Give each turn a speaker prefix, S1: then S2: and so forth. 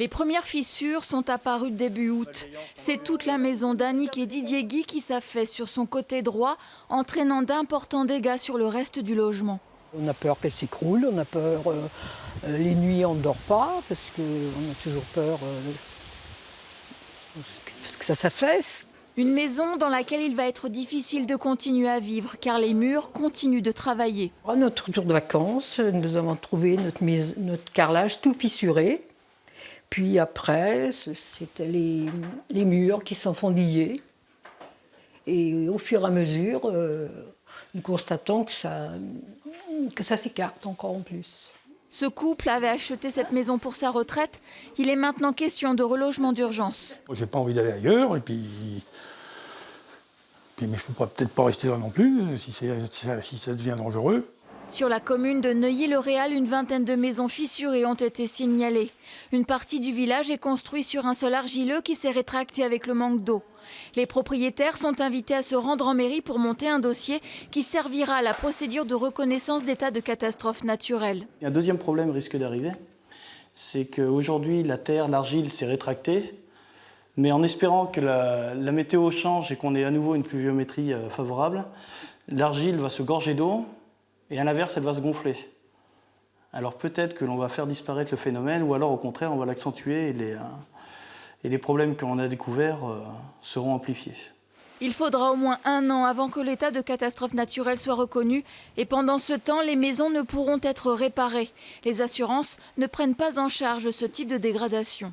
S1: Les premières fissures sont apparues début août. C'est toute la maison d'Annick et Didier Guy qui s'affaisse sur son côté droit, entraînant d'importants dégâts sur le reste du logement.
S2: On a peur qu'elle s'écroule, on a peur, les nuits on ne dort pas parce qu'on a toujours peur parce que ça s'affaisse.
S1: Une maison dans laquelle il va être difficile de continuer à vivre car les murs continuent de travailler.
S2: À notre retour de vacances, nous avons trouvé notre carrelage tout fissuré. Puis après, c'était les murs qui s'enfondillaient. Et au fur et à mesure, nous constatons que ça s'écarte encore en plus.
S1: Ce couple avait acheté cette maison pour sa retraite. Il est maintenant question de relogement d'urgence.
S3: J'ai pas envie d'aller ailleurs, et puis mais je peux peut-être pas rester là non plus, si ça devient dangereux.
S1: Sur la commune de Neuilly-le-Réal, une vingtaine de maisons fissurées ont été signalées. Une partie du village est construite sur un sol argileux qui s'est rétracté avec le manque d'eau. Les propriétaires sont invités à se rendre en mairie pour monter un dossier qui servira à la procédure de reconnaissance d'état de catastrophe naturelle.
S4: Un deuxième problème risque d'arriver, c'est qu'aujourd'hui la terre, l'argile s'est rétractée, mais en espérant que la météo change et qu'on ait à nouveau une pluviométrie favorable, l'argile va se gorger d'eau. Et à l'inverse, elle va se gonfler. Alors peut-être que l'on va faire disparaître le phénomène, ou alors au contraire, on va l'accentuer et les problèmes que l'on a découverts seront amplifiés.
S1: Il faudra au moins 1 an avant que l'état de catastrophe naturelle soit reconnu. Et pendant ce temps, les maisons ne pourront être réparées. Les assurances ne prennent pas en charge ce type de dégradation.